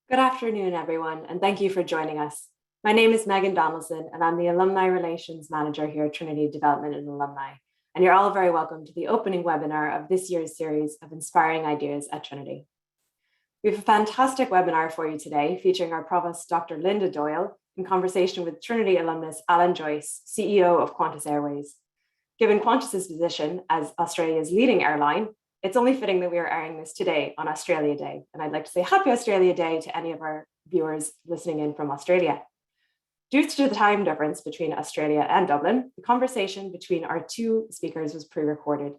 Good afternoon, everyone, and thank you for joining us. My name is Megan Donaldson, and I'm the Alumni Relations Manager here at Trinity Development and Alumni. And you're all very welcome to the opening webinar of this year's series of Inspiring Ideas at Trinity. We have a fantastic webinar for you today, featuring our Provost, Dr. Linda Doyle, in conversation with Trinity alumnus Alan Joyce, CEO of Qantas Airways. Given Qantas's position as Australia's leading airline, it's only fitting that we are airing this today on Australia Day. And I'd like to say Happy Australia Day to any of our viewers listening in from Australia. Due to the time difference between Australia and Dublin, the conversation between our two speakers was pre-recorded.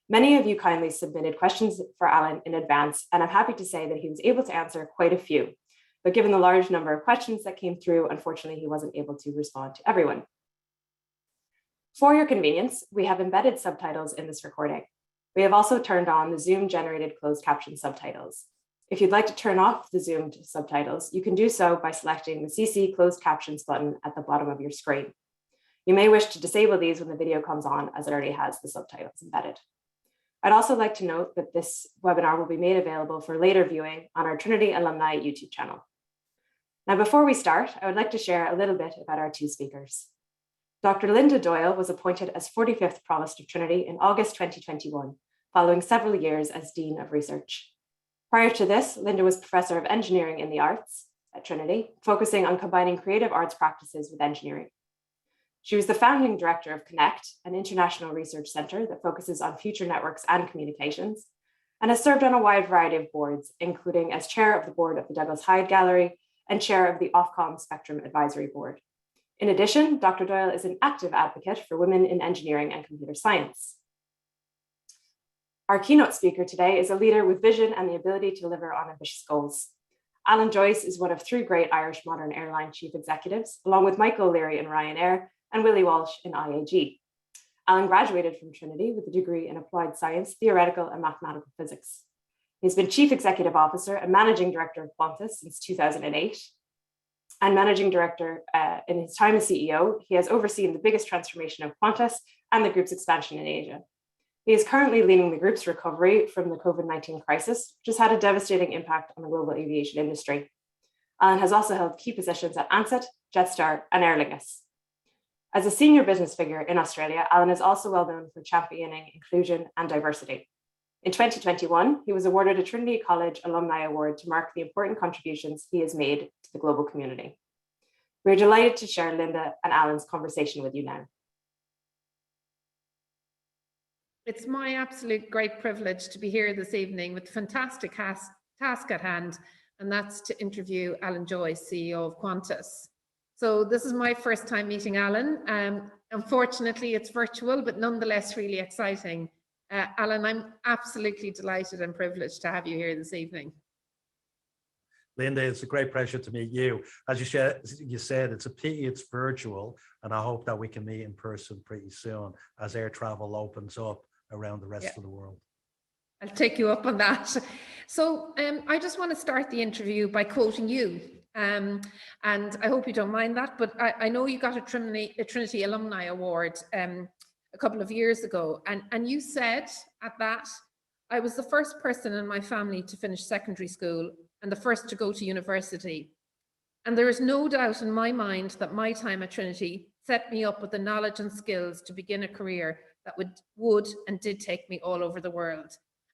Many of you kindly submitted questions for Alan in advance, and I'm happy to say that he was able to answer quite a few. But given the large number of questions that came through, unfortunately, he wasn't able to respond to everyone. For your convenience, we have embedded subtitles in this recording. We have also turned on the Zoom-generated closed caption subtitles. If you'd like to turn off the Zoom subtitles, you can do so by selecting the CC closed captions button at the bottom of your screen. You may wish to disable these when the video comes on, as it already has the subtitles embedded. I'd also like to note that this webinar will be made available for later viewing on our Trinity Alumni YouTube channel. Now, before we start, I would like to share a little bit about our two speakers. Dr. Linda Doyle was appointed as 45th Provost of Trinity in August 2021, following several years as Dean of Research. Prior to this, Linda was Professor of Engineering in the Arts at Trinity, focusing on combining creative arts practices with engineering. She was the founding director of Connect, an international research center that focuses on future networks and communications, and has served on a wide variety of boards, including as chair of the board of the Douglas Hyde Gallery and chair of the Ofcom Spectrum Advisory Board. In addition, Dr. Doyle is an active advocate for women in engineering and computer science. Our keynote speaker today is a leader with vision and the ability to deliver on ambitious goals. Alan Joyce is one of three great Irish modern airline chief executives, along with Michael O'Leary in Ryanair and Willie Walsh in IAG. Alan graduated from Trinity with a degree in applied science, theoretical and mathematical physics. He's been chief executive officer and managing director of Qantas since 2008. And managing director in his time as CEO, he has overseen the biggest transformation of Qantas and the group's expansion in Asia. He is currently leading the group's recovery from the COVID-19 crisis, which has had a devastating impact on the global aviation industry. Alan has also held key positions at Ansett, Jetstar, and Aer Lingus. As a senior business figure in Australia, Alan is also well known for championing inclusion and diversity. In 2021, he was awarded a Trinity College Alumni Award to mark the important contributions he has made to the global community. We're delighted to share Linda and Alan's conversation with you now. It's my absolute great privilege to be here this evening with a fantastic task at hand, and that's to interview Alan Joyce, CEO of Qantas. So this is my first time meeting Alan. Unfortunately, it's virtual, but nonetheless really exciting. Alan, I'm absolutely delighted and privileged to have you here this evening. Linda, it's a great pleasure to meet you. As you said, it's a pity it's virtual, and I hope that we can meet in person pretty soon as air travel opens up around the rest of the world. I'll take you up on that. So I just want to start the interview by quoting you. And I hope you don't mind that, but I know you got a Trinity Alumni Award a couple of years ago, and you said at that, I was the first person in my family to finish secondary school and the first to go to university. And there is no doubt in my mind that my time at Trinity set me up with the knowledge and skills to begin a career that would and did take me all over the world.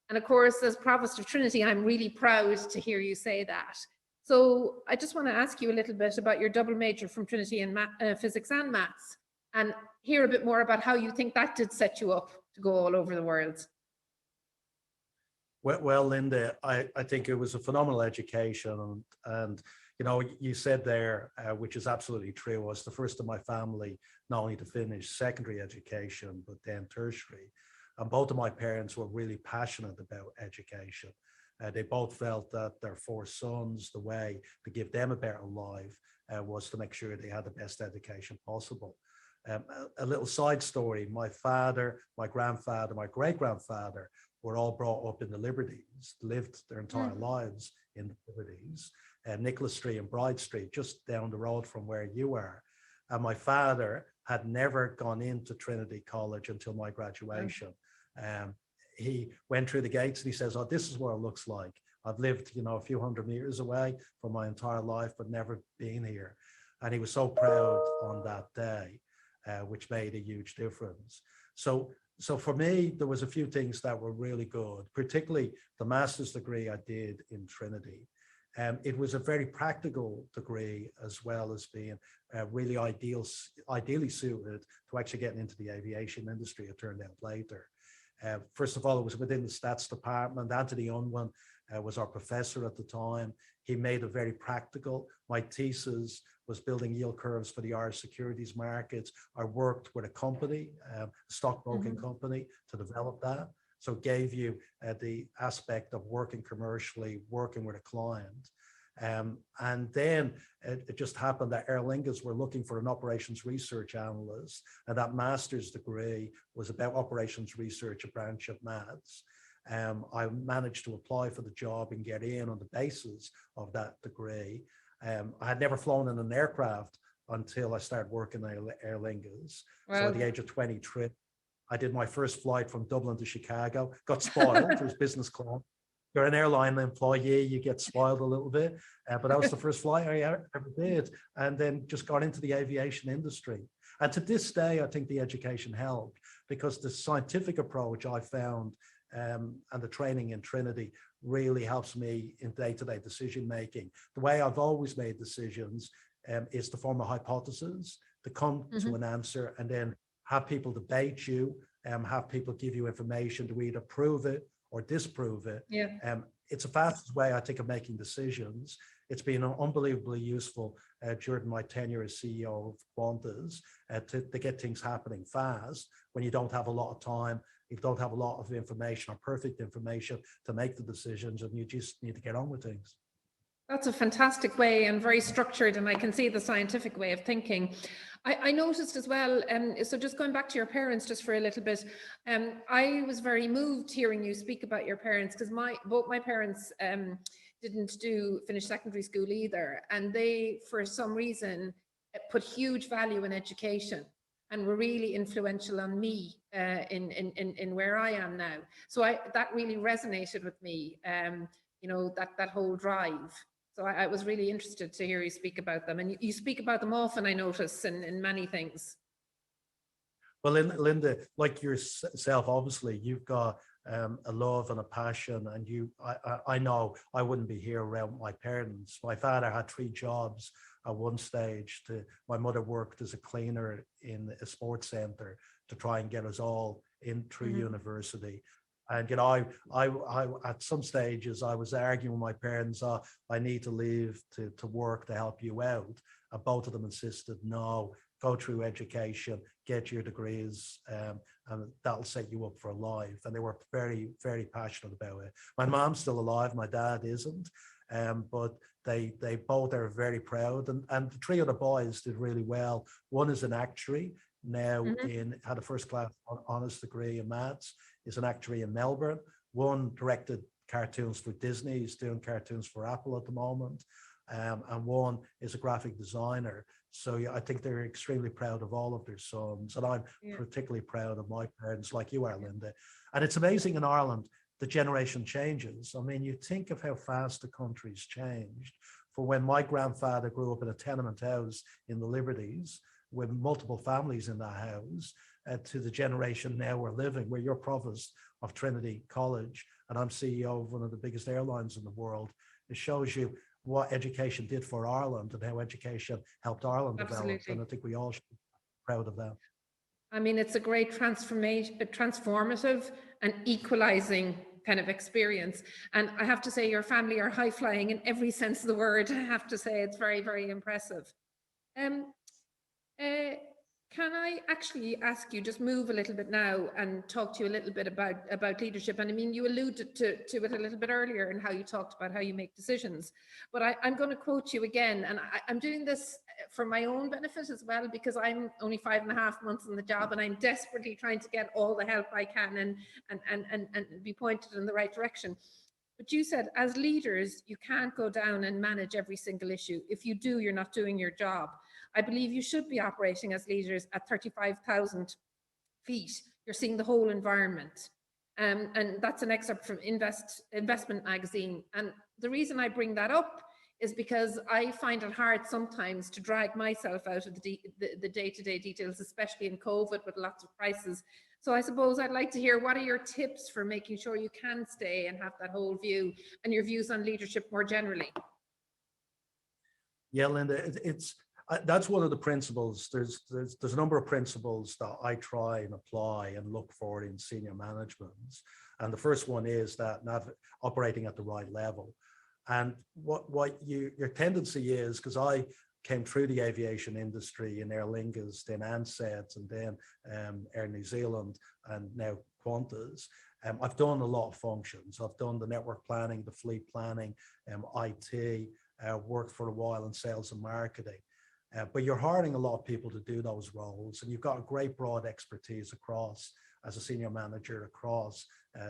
And of course, as Provost of Trinity, I'm really proud to hear you say that. So I just want to ask you a little bit about your double major from Trinity in physics and maths, and hear a bit more about how you think that did set you up to go all over the world. Well, Linda, I think it was a phenomenal education, and you know, you said there, which is absolutely true, I was the first in my family not only to finish secondary education, but then tertiary. And both of my parents were really passionate about education. They both felt that their four sons, the way to give them a better life was to make sure they had the best education possible. A little side story, my father, my grandfather, my great-grandfather were all brought up in the Liberties, lived their entire lives in the Liberties, Nicholas Street and Bride Street, just down the road from where you are. And my father had never gone into Trinity College until my graduation. He went through the gates and he says, oh, this is what it looks like. I've lived, a few hundred meters away for my entire life, but never been here. And he was so proud on that day, which made a huge difference. So for me, there was a few things that were really good, particularly the master's degree I did in Trinity. It was a very practical degree, as well as being really ideally suited to actually getting into the aviation industry, it turned out later. First of all, it was within the stats department. Anthony Unwin was our professor at the time. He made it very practical. My thesis was building yield curves for the Irish securities markets. I worked with a company, a stockbroking company, to develop that. So it gave you the aspect of working commercially, working with a client. And then it just happened that Aer Lingus were looking for an operations research analyst, and that master's degree was about operations research, a branch of maths. I managed to apply for the job and get in on the basis of that degree. I had never flown in an aircraft until I started working at Aer Lingus. Wow. So at the age of 23, I did my first flight from Dublin to Chicago, got spoiled. It was business class. You're an airline employee, you get spoiled a little bit. But that was the first flight I ever did. And then just got into the aviation industry. And to this day, I think the education helped, because the scientific approach I found and the training in Trinity really helps me in day-to-day decision making. The way I've always made decisions is to form a hypothesis, to come to an answer, and then have people debate you, have people give you information to either prove it or disprove it. Yeah. It's the fastest way, I think, of making decisions. It's been unbelievably useful during my tenure as CEO of Qantas to get things happening fast when you don't have a lot of time, you don't have a lot of information or perfect information to make the decisions, and you just need to get on with things. That's a fantastic way, and very structured, and I can see the scientific way of thinking. I noticed as well, so just going back to your parents just for a little bit, I was very moved hearing you speak about your parents, because both my parents didn't finish secondary school either, and they, for some reason, put huge value in education and were really influential on me in where I am now. So that really resonated with me, that whole drive. So I was really interested to hear you speak about them. And you speak about them often, I notice, in many things. Well, Linda, like yourself, obviously, you've got a love and a passion. And I know I wouldn't be here around my parents. My father had 3 jobs at one stage. My mother worked as a cleaner in a sports center to try and get us all in through university. And I at some stages I was arguing with my parents, I need to leave to work to help you out. And both of them insisted, no, go through education, get your degrees, and that'll set you up for life. And they were very, very passionate about it. My mom's still alive, my dad isn't, but they both are very proud. And the 3 other boys did really well. One is an actuary, now had a first class honours degree in maths, is an actuary in Melbourne. One directed cartoons for Disney, he's doing cartoons for Apple at the moment. And one is a graphic designer. So yeah, I think they're extremely proud of all of their sons. And I'm particularly proud of my parents, like you are, Linda. And it's amazing in Ireland, the generation changes. I mean, you think of how fast the country's changed. For when my grandfather grew up in a tenement house in the Liberties, with multiple families in that house, to the generation now we're living, where you're Provost of Trinity College and I'm CEO of one of the biggest airlines in the world. It shows you what education did for Ireland and how education helped Ireland develop. And I think we all should be proud of that. I mean, it's a great transformative and equalizing kind of experience. And I have to say, your family are high flying in every sense of the word. I have to say, it's very, very impressive. Can I actually ask you, just move a little bit now and talk to you a little bit about leadership? And I mean, you alluded to it a little bit earlier in how you talked about how you make decisions, but I'm going to quote you again. And I'm doing this for my own benefit as well, because I'm only 5.5 months in the job and I'm desperately trying to get all the help I can and be pointed in the right direction. But you said, as leaders, you can't go down and manage every single issue. If you do, you're not doing your job. I believe you should be operating as leaders at 35,000 feet. You're seeing the whole environment. And that's an excerpt from Investment Magazine. And the reason I bring that up is because I find it hard sometimes to drag myself out of the day-to-day details, especially in COVID with lots of crises. So I suppose I'd like to hear, what are your tips for making sure you can stay and have that whole view, and your views on leadership more generally? Yeah, Linda, that's one of the principles. There's a number of principles that I try and apply and look for in senior management. And the first one is that operating at the right level. And what your tendency is, because I came through the aviation industry in Aer Lingus, then Ansett, and then Air New Zealand, and now Qantas. I've done a lot of functions. I've done the network planning, the fleet planning, IT, worked for a while in sales and marketing. But you're hiring a lot of people to do those roles, and you've got a great broad expertise across, as a senior manager, across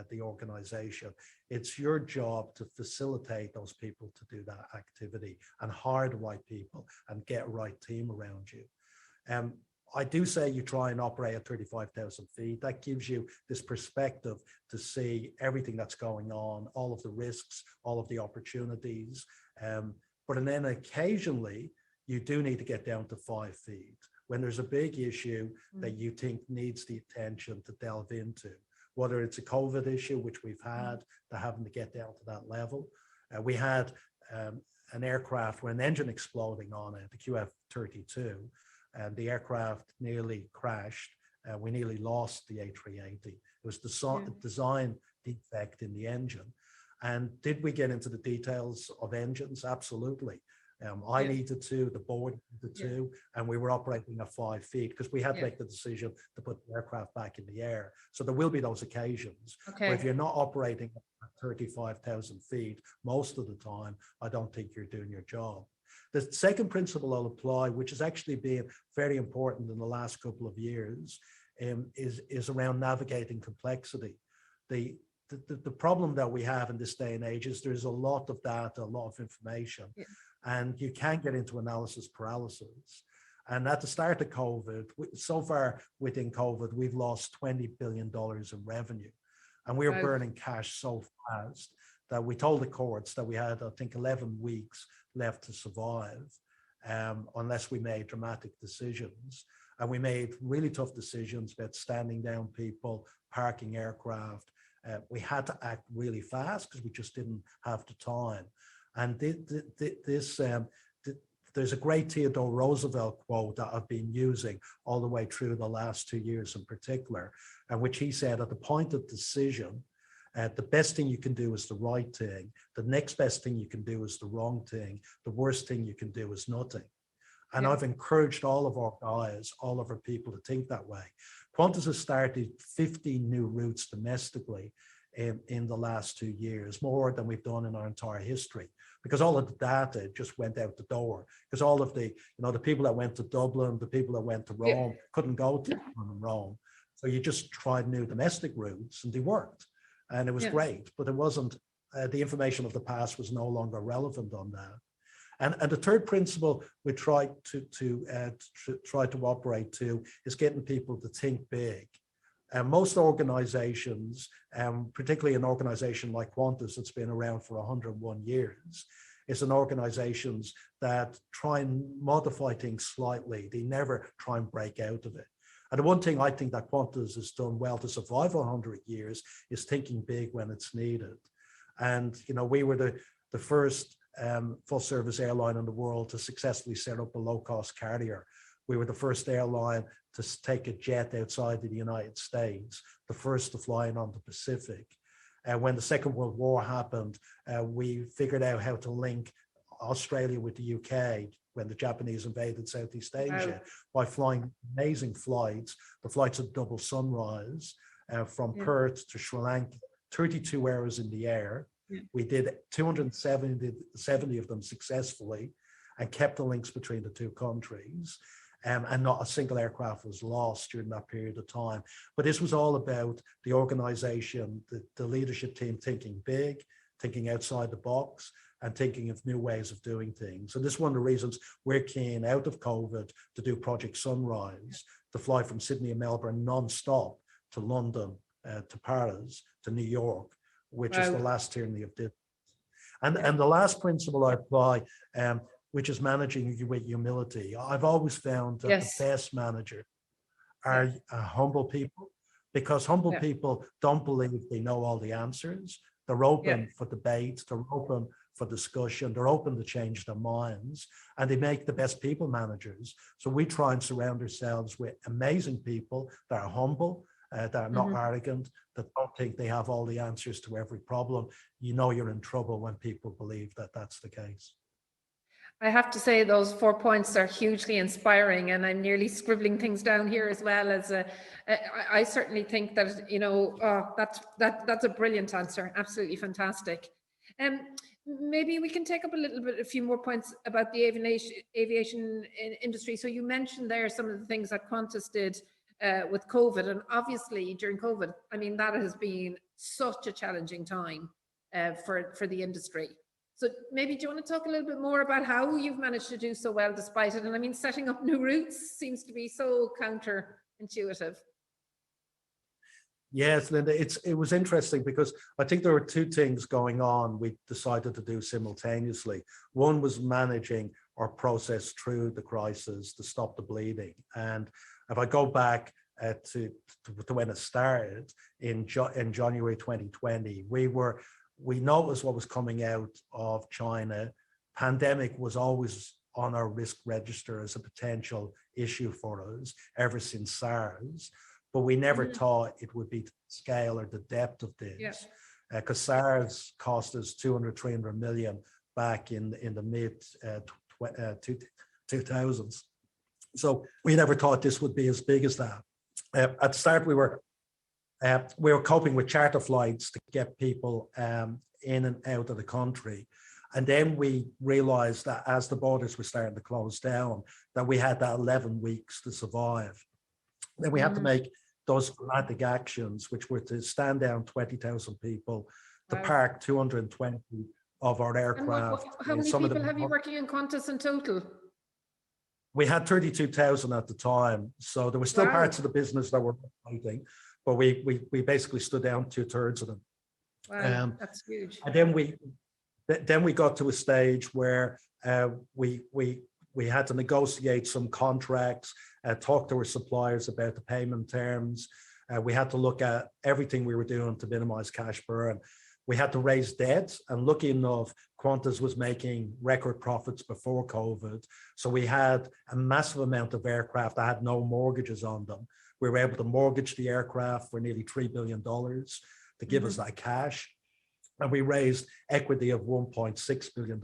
the organization. It's your job to facilitate those people to do that activity and hire the right people and get a right team around you. I do say you try and operate at 35,000 feet. That gives you this perspective to see everything that's going on, all of the risks, all of the opportunities. But then occasionally, you do need to get down to 5 feet when there's a big issue that you think needs the attention to delve into, whether it's a COVID issue, which we've had, to having to get down to that level. We had an aircraft with an engine exploding on it, the QF-32, and the aircraft nearly crashed. We nearly lost the A380. It was the design defect in the engine. And did we get into the details of engines? Absolutely. I needed to, the board needed to, and we were operating at 5 feet because we had to make the decision to put the aircraft back in the air. So there will be those occasions. But if you're not operating at 35,000 feet most of the time, I don't think you're doing your job. The second principle I'll apply, which has actually been very important in the last couple of years, is around navigating complexity. The problem that we have in this day and age is there's a lot of data, a lot of information, and you can get into analysis paralysis. And at the start of COVID, so far within COVID, we've lost $20 billion in revenue. And we were burning cash so fast that we told the courts that we had, I think, 11 weeks left to survive, unless we made dramatic decisions. And we made really tough decisions about standing down people, parking aircraft. We had to act really fast because we just didn't have the time. And there's a great Theodore Roosevelt quote that I've been using all the way through the last 2 years in particular, in which he said, at the point of decision, the best thing you can do is the right thing. The next best thing you can do is the wrong thing. The worst thing you can do is nothing. And I've encouraged all of our guys, all of our people to think that way. Qantas has started 50 new routes domestically in the last 2 years, more than we've done in our entire history, because all of the data just went out the door. Because all of the, the people that went to Dublin, the people that went to Rome couldn't go to Rome. So you just tried new domestic routes and they worked. And it was great, but it wasn't, the information of the past was no longer relevant on that. And the third principle we try to operate to is getting people to think big. Most organizations, particularly an organization like Qantas that's been around for 101 years, is an organizations that try and modify things slightly. They never try and break out of it. And the one thing I think that Qantas has done well to survive 100 years is thinking big when it's needed. And, we were the first full service airline in the world to successfully set up a low-cost carrier. We were the first airline to take a jet outside of the United States, the first to fly in on the Pacific. When the Second World War happened, we figured out how to link Australia with the UK when the Japanese invaded Southeast Asia by flying amazing flights, the flights of Double Sunrise from Perth to Sri Lanka, 32 hours in the air. We did 270 of them successfully and kept the links between the two countries. And not a single aircraft was lost during that period of time. But this was all about the organization, the leadership team thinking big, thinking outside the box, and thinking of new ways of doing things. And this is one of the reasons we're keen out of COVID to do Project Sunrise, to fly from Sydney and Melbourne non-stop to London, to Paris, to New York, which is Wow. the last tyranny of distance. And the last principle I apply, which is managing with humility. I've always found that Yes. the best managers are humble people, because humble people don't believe they know all the answers. They're open for debate, they're open for discussion, they're open to change their minds, and they make the best people managers. So we try and surround ourselves with amazing people that are humble, that are not arrogant, that don't think they have all the answers to every problem. You know you're in trouble when people believe that that's the case. I have to say those 4 points are hugely inspiring, and I'm nearly scribbling things down here as well. As I certainly think that, you know, that's a brilliant answer. Absolutely fantastic. Maybe we can take up a few more points about the aviation industry. So you mentioned there some of the things that Qantas did with COVID, and obviously during COVID, I mean, that has been such a challenging time for the industry. So maybe do you want to talk a little bit more about how you've managed to do so well despite it? And I mean, setting up new routes seems to be so counterintuitive. Yes, Linda, it was interesting because I think there were two things going on we decided to do simultaneously. One was managing our process through the crisis to stop the bleeding. And if I go back to when it started in January 2020, we noticed what was coming out of China. Pandemic was always on our risk register as a potential issue for us ever since SARS, but we never thought it would be the scale or the depth of this. Because SARS cost us 200-300 million back in the mid 2000s. So we never thought this would be as big as that. At the start, we were coping with charter flights to get people in and out of the country. And then we realized that as the borders were starting to close down, that we had that 11 weeks to survive. Then we had to make those dramatic actions, which were to stand down 20,000 people, to park 220 of our aircraft. How many people have you working in Qantas in total? We had 32,000 at the time. So there were still parts of the business that were fighting, but we basically stood down 2/3 of them. Wow, that's huge. And then we got to a stage where we had to negotiate some contracts, talk to our suppliers about the payment terms. We had to look at everything we were doing to minimize cash burn. We had to raise debt, and lucky enough, Qantas was making record profits before COVID. So we had a massive amount of aircraft that had no mortgages on them. We were able to mortgage the aircraft for nearly $3 billion to give us that cash. And we raised equity of $1.6 billion.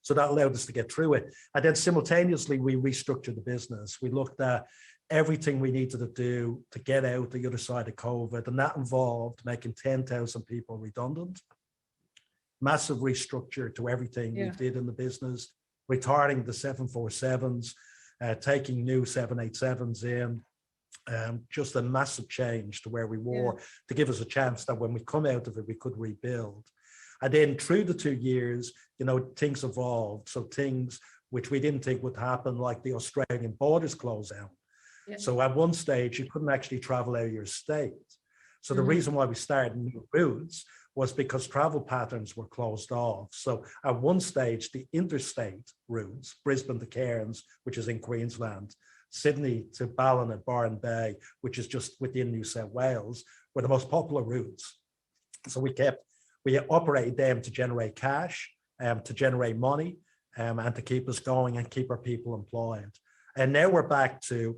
So that allowed us to get through it. And then simultaneously, we restructured the business. We looked at everything we needed to do to get out the other side of COVID. And that involved making 10,000 people redundant, massive restructure to everything we did in the business, retiring the 747s, taking new 787s in, just a massive change to where we were to give us a chance that when we come out of it, we could rebuild. And then through the 2 years, you know, things evolved. So things which we didn't think would happen, like the Australian borders closed down. So at one stage, you couldn't actually travel out of your state. So the reason why we started new routes was because travel patterns were closed off. So at one stage, the interstate routes, Brisbane to Cairns, which is in Queensland, Sydney to Ballina at Byron Bay, which is just within New South Wales, were the most popular routes. So we operated them to generate cash, to generate money, and to keep us going and keep our people employed. And now we're back to,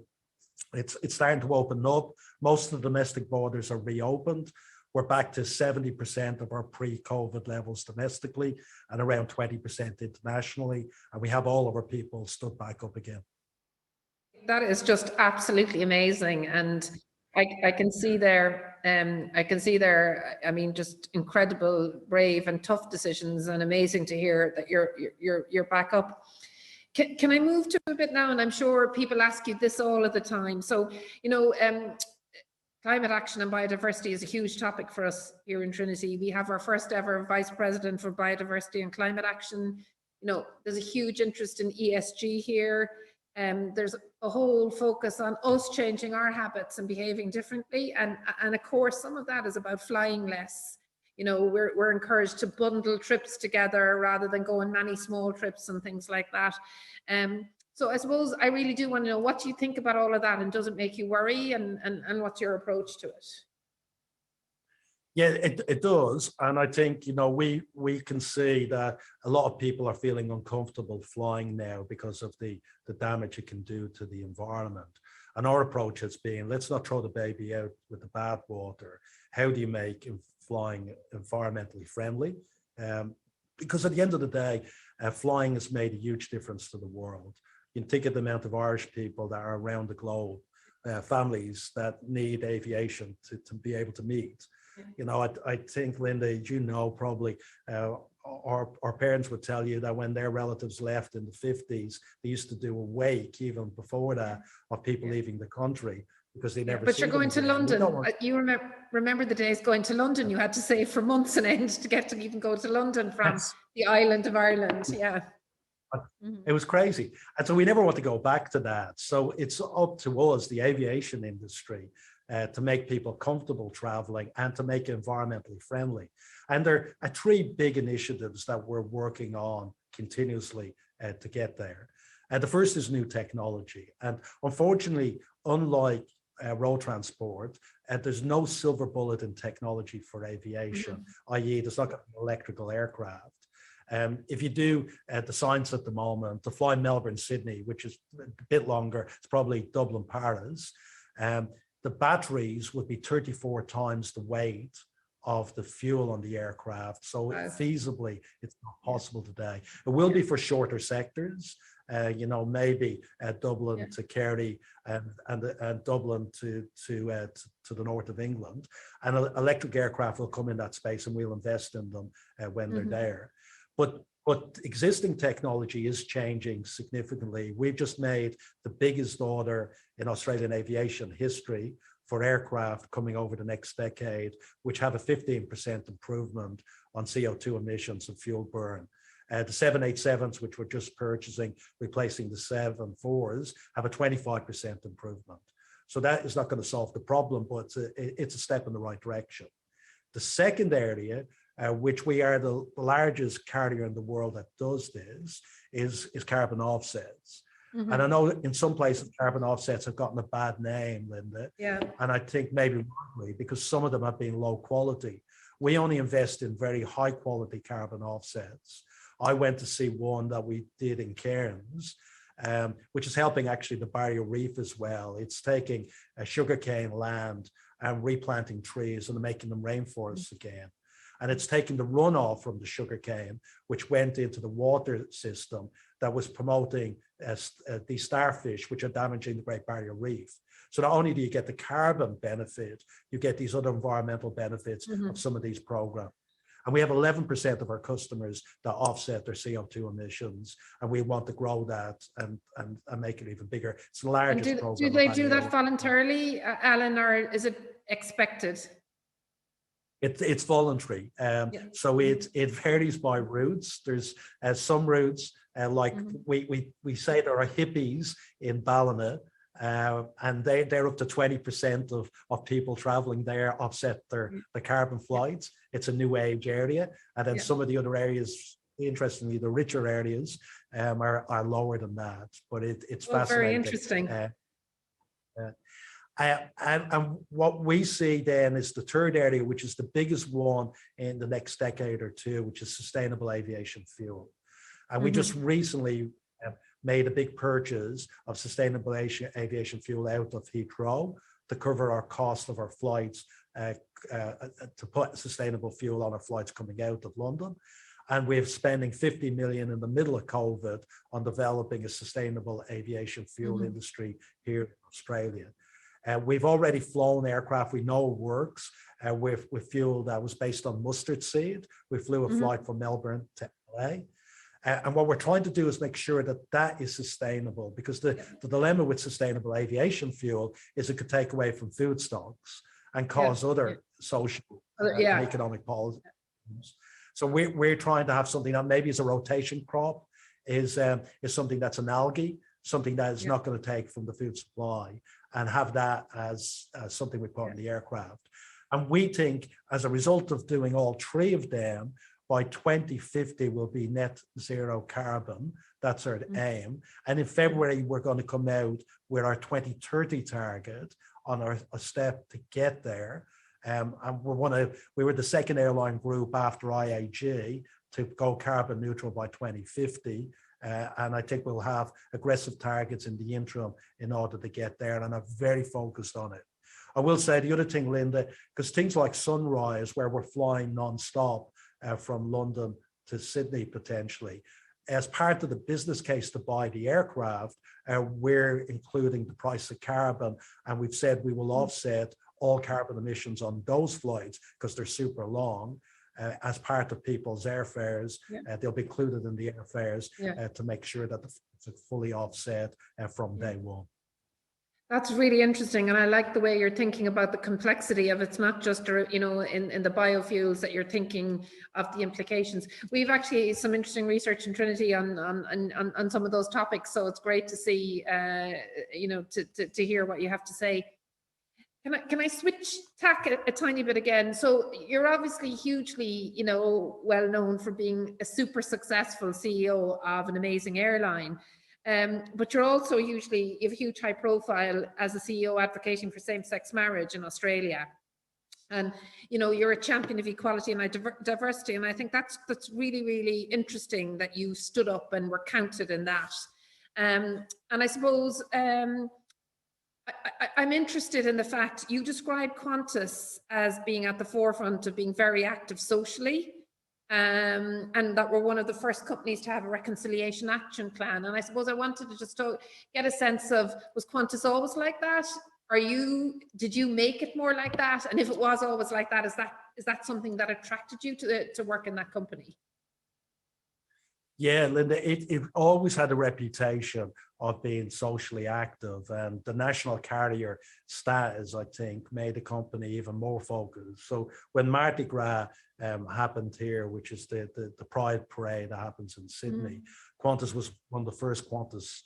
it's starting to open up. Most of the domestic borders are reopened. We're back to 70% of our pre-COVID levels domestically and around 20% internationally. And we have all of our people stood back up again. That is just absolutely amazing. And I can see there, I mean, just incredible, brave and tough decisions, and amazing to hear that you're back up. Can I move to a bit now? And I'm sure people ask you this all of the time. So, you know, climate action and biodiversity is a huge topic for us here in Trinity. We have our first ever Vice President for Biodiversity and Climate Action. You know, there's a huge interest in ESG here. there's a whole focus on us changing our habits and behaving differently. And of course, some of that is about flying less. You know, we're encouraged to bundle trips together rather than go on many small trips and things like that. So I suppose I really do want to know, what do you think about all of that, and does it make you worry, and what's your approach to it? Yeah, it does. And I think, you know, we can see that a lot of people are feeling uncomfortable flying now because of the damage it can do to the environment. And our approach has been, let's not throw the baby out with the bathwater. How do you make flying environmentally friendly? Because at the end of the day, flying has made a huge difference to the world. You can think of the amount of Irish people that are around the globe, families that need aviation to be able to meet. You know, I think, Linda, you know, probably our parents would tell you that when their relatives left in the 50s, they used to do a wake even before that of people leaving the country because they never. But you're going to London. You remember the days going to London? You had to save for months on end to get to even go to London from the island of Ireland. Yeah. It was crazy. And so we never want to go back to that. So it's up to us, the aviation industry, to make people comfortable traveling and to make it environmentally friendly. And there are three big initiatives that we're working on continuously to get there. The first is new technology. And unfortunately, unlike road transport, there's no silver bullet in technology for aviation, i.e. there's not going to be electrical aircraft. If you do the science at the moment, to fly Melbourne, Sydney, which is a bit longer, it's probably Dublin, Paris, the batteries would be 34 times the weight of the fuel on the aircraft. So feasibly, it's not possible today. It will be for shorter sectors, you know, maybe Dublin to Kerry and Dublin to the north of England. And electric aircraft will come in that space, and we'll invest in them when they're there. But existing technology is changing significantly. We've just made the biggest order in Australian aviation history for aircraft coming over the next decade, which have a 15% improvement on CO2 emissions and fuel burn. The 787s, which we're just purchasing, replacing the 74s, have a 25% improvement. So that is not going to solve the problem, but it's a step in the right direction. The second area, which we are the largest carrier in the world that does this, is carbon offsets. And I know in some places carbon offsets have gotten a bad name, Linda. Yeah. And I think maybe wrongly, because some of them have been low quality. We only invest in very high quality carbon offsets. I went to see one that we did in Cairns, which is helping actually the barrier reef as well. It's taking a sugarcane land and replanting trees and making them rainforests again. And it's taking the runoff from the sugarcane, which went into the water system that was promoting these starfish, which are damaging the Great Barrier Reef. So not only do you get the carbon benefit, you get these other environmental benefits of some of these programs. And we have 11% of our customers that offset their CO2 emissions, and we want to grow that and make it even bigger. It's the largest program. Do they do that voluntarily, Alan, or is it expected? It's voluntary. So it varies by routes. There's some routes, like we say there are hippies in Ballina, and they're up to 20% of people traveling there offset their carbon flights. It's a new age area. And then some of the other areas, interestingly, the richer areas are lower than that. But it's fascinating. Very interesting. And what we see then is the third area, which is the biggest one in the next decade or two, which is sustainable aviation fuel. And we just recently made a big purchase of sustainable aviation fuel out of Heathrow to cover our cost of our flights, to put sustainable fuel on our flights coming out of London. And we're spending 50 million in the middle of COVID on developing a sustainable aviation fuel industry here in Australia. We've already flown aircraft. We know it works with fuel that was based on mustard seed. We flew a flight from Melbourne to LA. And what we're trying to do is make sure that that is sustainable, because the dilemma with sustainable aviation fuel is it could take away from food stocks and cause other social and economic policies. So we're trying to have something that maybe is a rotation crop, is something that's an algae something that is not going to take from the food supply, and have that as something we put in the aircraft. And we think as a result of doing all three of them, by 2050 we'll be net zero carbon. That's our aim. And in February, we're going to come out with our 2030 target on a step to get there. And we were the second airline group after IAG to go carbon neutral by 2050. And I think we'll have aggressive targets in the interim in order to get there. And I'm very focused on it. I will say the other thing, Linda, because things like Sunrise, where we're flying non-stop from London to Sydney potentially, as part of the business case to buy the aircraft, we're including the price of carbon. And we've said we will offset all carbon emissions on those flights because they're super long. As part of people's airfares, they'll be included in the airfares to make sure that the flights are fully offset from day one. That's really interesting, and I like the way you're thinking about the complexity of it. It's not just, you know, in the biofuels that you're thinking of the implications. We've actually some interesting research in Trinity on some of those topics, so it's great to see, you know, to hear what you have to say. Can I switch tack a tiny bit again? So you're obviously hugely, you know, well known for being a super successful CEO of an amazing airline. But you're also you have a huge high profile as a CEO advocating for same-sex marriage in Australia. And, you know, you're a champion of equality and diversity. And I think that's really, really interesting that you stood up and were counted in that. And I suppose I'm interested in the fact you described Qantas as being at the forefront of being very active socially. And that we're one of the first companies to have a reconciliation action plan. And I suppose I wanted to just get a sense of, was Qantas always like that? Did you make it more like that? And if it was always like that, is that something that attracted you to work in that company? Yeah, Linda, it always had a reputation of being socially active, and the national carrier status, I think, made the company even more focused. So when Mardi Gras happened here, which is the Pride Parade that happens in Sydney, Qantas was one of the first Qantas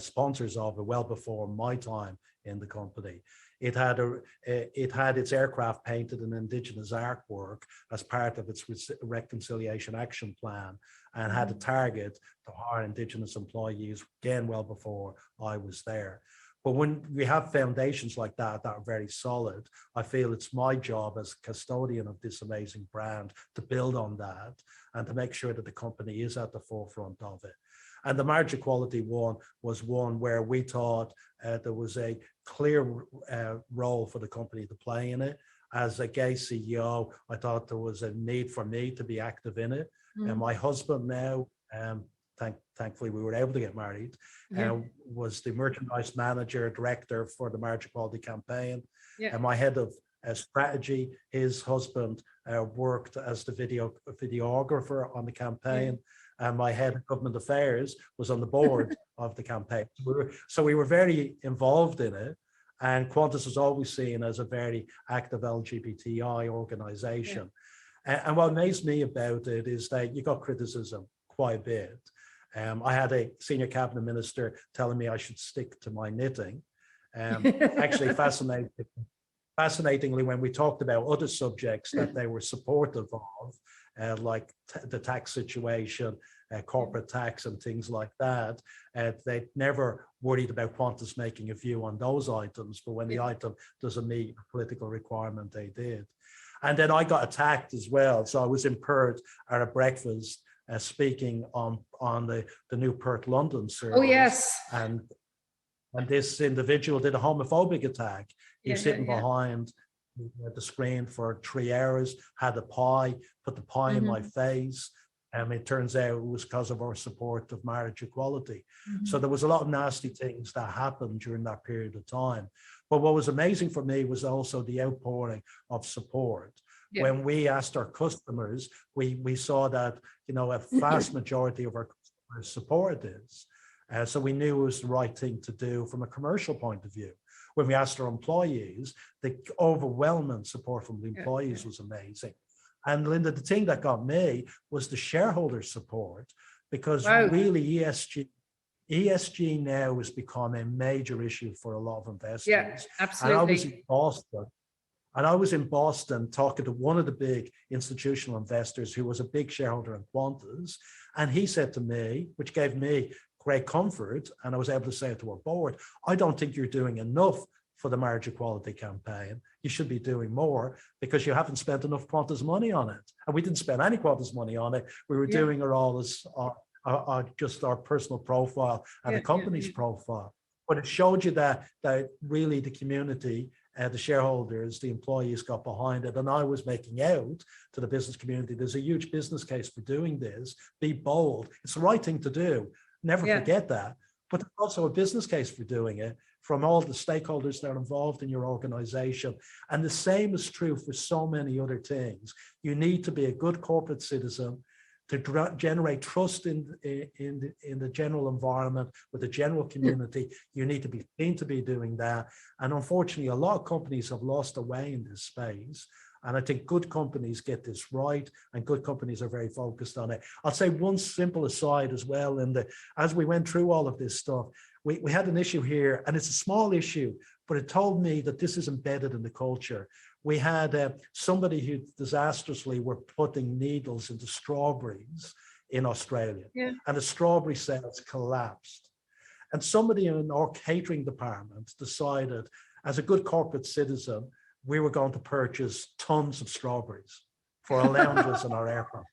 sponsors of it, well before my time in the company. It had its aircraft painted in Indigenous artwork as part of its reconciliation action plan, and had a target to hire Indigenous employees, again, well before I was there. But when we have foundations like that are very solid, I feel it's my job as custodian of this amazing brand to build on that and to make sure that the company is at the forefront of it. And the marriage equality one was one where we thought there was a clear role for the company to play in it. As a gay CEO, I thought there was a need for me to be active in it. And my husband now, thankfully we were able to get married, was the merchandise manager, director for the marriage equality campaign. And my head of strategy, his husband worked as the videographer on the campaign. And my head of government affairs was on the board of the campaign. So we were very involved in it. And Qantas was always seen as a very active LGBTI organization. And what amazed me about it is that you got criticism quite a bit. I had a senior cabinet minister telling me I should stick to my knitting. Actually, fascinatingly, when we talked about other subjects that they were supportive of, like the tax situation, corporate tax and things like that, they never worried about Qantas making a view on those items, but when the item doesn't meet a political requirement, they did. And then I got attacked as well. So I was in Perth at a breakfast speaking on the new Perth-London service. Oh, yes. And this individual did a homophobic attack. He was sitting behind the screen for 3 hours, had a pie, put the pie in my face. And it turns out it was because of our support of marriage equality. So there was a lot of nasty things that happened during that period of time. But what was amazing for me was also the outpouring of support. When we asked our customers, we saw that, you know, a vast majority of our customers supported this. So we knew it was the right thing to do from a commercial point of view. When we asked our employees, the overwhelming support from the employees was amazing. And Linda, the thing that got me was the shareholder support, because really ESG ESG now has become a major issue for a lot of investors. Yeah, absolutely. And I was in Boston talking to one of the big institutional investors who was a big shareholder in Qantas. And he said to me, which gave me great comfort, and I was able to say it to our board, I don't think you're doing enough for the marriage equality campaign. You should be doing more because you haven't spent enough Qantas money on it. And we didn't spend any Qantas money on it. We were doing it all as just our personal profile and the company's profile. But it showed you that really the community, the shareholders, the employees got behind it. And I was making out to the business community, there's a huge business case for doing this. Be bold. It's the right thing to do. Never forget that. But there's also a business case for doing it from all the stakeholders that are involved in your organization. And the same is true for so many other things. You need to be a good corporate citizen to generate trust in the general environment with the general community. You need to be seen to be doing that. And unfortunately, a lot of companies have lost their way in this space. And I think good companies get this right, and good companies are very focused on it. I'll say one simple aside as well. As we went through all of this stuff, we had an issue here, and it's a small issue, but it told me that this is embedded in the culture. We had somebody who disastrously were putting needles into strawberries in Australia, and the strawberry sales collapsed. And somebody in our catering department decided, as a good corporate citizen, we were going to purchase tons of strawberries for our lounges and our aircraft,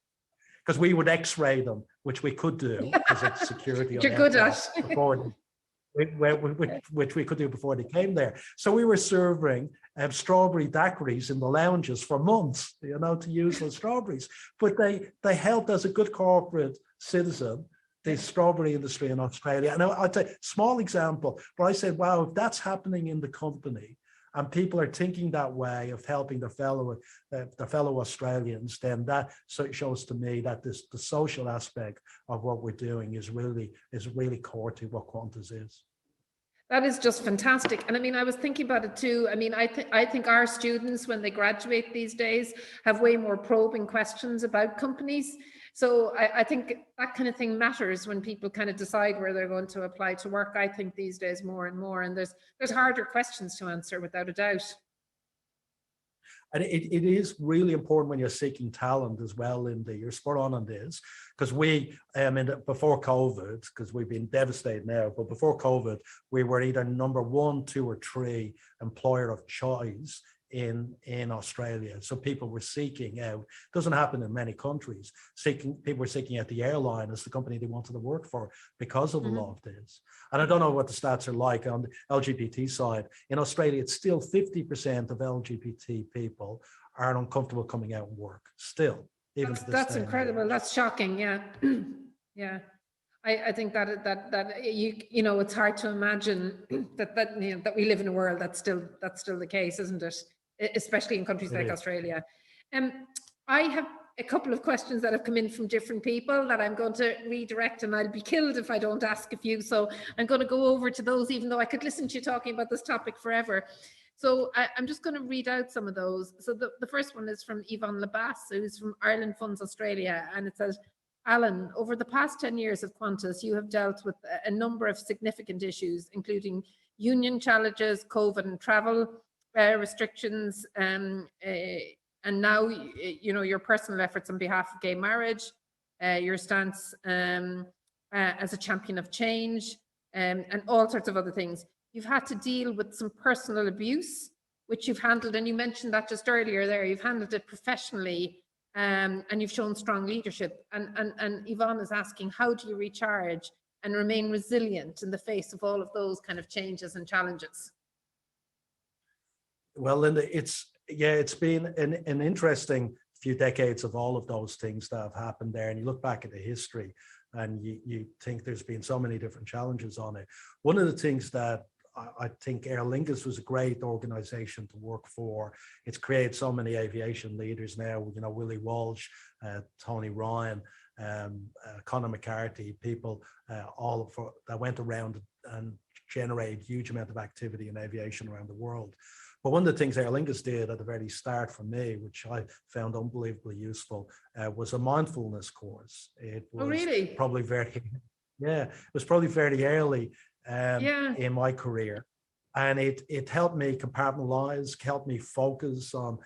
because we would X-ray them, which we could do because it's security. You're good at. Which we could do before they came there. So we were serving strawberry daiquiris in the lounges for months, to use those strawberries. But they helped, as a good corporate citizen, the strawberry industry in Australia. And I'd say, small example, but I said, wow, if that's happening in the company, and people are thinking that way of helping their fellow Australians, then that shows to me that the social aspect of what we're doing is really core to what Qantas is. That is just fantastic. And I mean, I was thinking about it too. I mean, I think our students, when they graduate these days, have way more probing questions about companies. So I think that kind of thing matters when people kind of decide where they're going to apply to work. I think these days more and more, and there's harder questions to answer without a doubt. And it is really important when you're seeking talent as well, Linda. You're spot on this, because before COVID, because we've been devastated now, but before COVID, we were either number 1, 2, or 3 employer of choice in Australia. So people were seeking out, doesn't happen in many countries, people were seeking out the airline as the company they wanted to work for because of the law of this. And I don't know what the stats are like on the LGBT side. In Australia, it's still 50% of LGBT people are uncomfortable coming out and work still. Even that's incredible. That's shocking. Yeah. Yeah. I think that it's hard to imagine that we live in a world that's still the case, isn't it? Especially in countries like Australia. I have a couple of questions that have come in from different people that I'm going to redirect, and I'll be killed if I don't ask a few. So I'm going to go over to those, even though I could listen to you talking about this topic forever. So I'm just going to read out some of those. So the first one is from Yvonne Labas, who's from Ireland Funds Australia, and it says, Alan, over the past 10 years of Qantas, you have dealt with a number of significant issues, including union challenges, COVID and travel restrictions, and now, your personal efforts on behalf of gay marriage, your stance as a champion of change, and all sorts of other things. You've had to deal with some personal abuse, which you've handled, and you mentioned that just earlier there, you've handled it professionally, and you've shown strong leadership. And Yvonne is asking, how do you recharge and remain resilient in the face of all of those kind of changes and challenges? Well, Linda, it's been an interesting few decades of all of those things that have happened there. And you look back at the history and you think there's been so many different challenges on it. One of the things that I think Aer Lingus was a great organization to work for. It's created so many aviation leaders now, Willie Walsh, Tony Ryan, Conor McCarthy, people that went around and generated huge amount of activity in aviation around the world. But one of the things Aer Lingus did at the very start for me, which I found unbelievably useful, was a mindfulness course. It was probably Yeah, it was probably fairly early Yeah. in my career. And it helped me compartmentalize, helped me focus on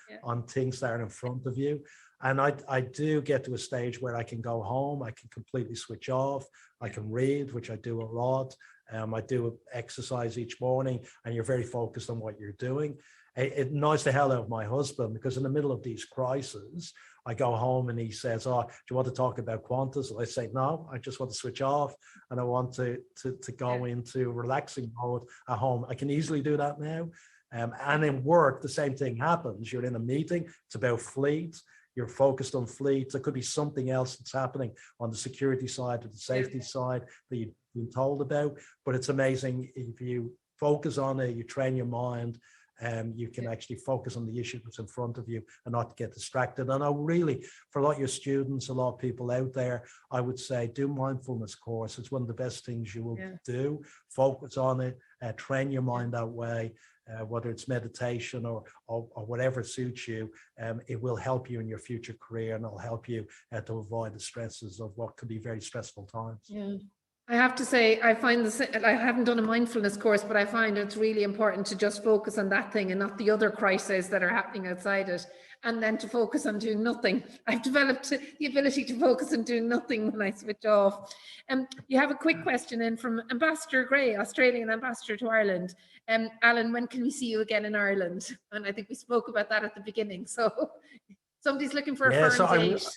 things that are in front of you. And I do get to a stage where I can go home, I can completely switch off, I can read, which I do a lot. I do exercise each morning, and you're very focused on what you're doing. It annoys the hell out of my husband, because in the middle of these crises, I go home and he says, "Oh, do you want to talk about Qantas?" I say, "No, I just want to switch off, and I want to go into relaxing mode at home." I can easily do that now. And in work, the same thing happens. You're in a meeting, it's about fleet. You're focused on fleet. There could be something else that's happening on the security side or the safety side that you've been told about. But it's amazing if you focus on it, you train your mind, you can actually focus on the issue that's in front of you and not get distracted. And I really, for a lot of your students, a lot of people out there, I would say do mindfulness course. It's one of the best things you will do. Focus on it, train your mind that way. Whether it's meditation or whatever suits you, it will help you in your future career, and it'll help you to avoid the stresses of what could be very stressful times. Yeah. I have to say, I find this, I haven't done a mindfulness course, but I find it's really important to just focus on that thing and not the other crises that are happening outside it, and then to focus on doing nothing. I've developed the ability to focus on doing nothing when I switch off. You have a quick question in from Ambassador Gray, Australian Ambassador to Ireland. Alan, when can we see you again in Ireland? And I think we spoke about that at the beginning. So somebody's looking for a firm date.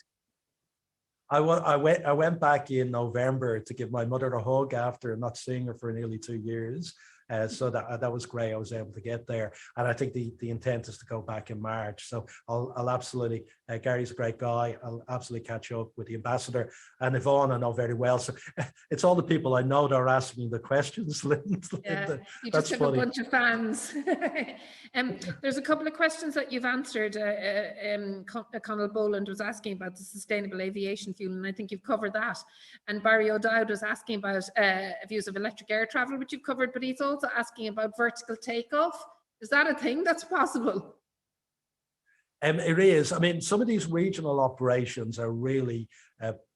I went back in November to give my mother a hug after not seeing her for nearly 2 years. So that was great. I was able to get there, and I think the intent is to go back in March. So I'll absolutely. Gary's a great guy. I'll absolutely catch up with the ambassador and Yvonne. I know very well. So it's all the people I know that are asking me the questions. Linda, yeah, you just have funny. A bunch of fans. There's a couple of questions that you've answered. Conal Boland was asking about the sustainable aviation fuel, and I think you've covered that. And Barry O'Dowd was asking about views of electric air travel, which you've covered, but he's also asking about vertical takeoff. Is that a thing that's possible? It is. I mean, some of these regional operations are really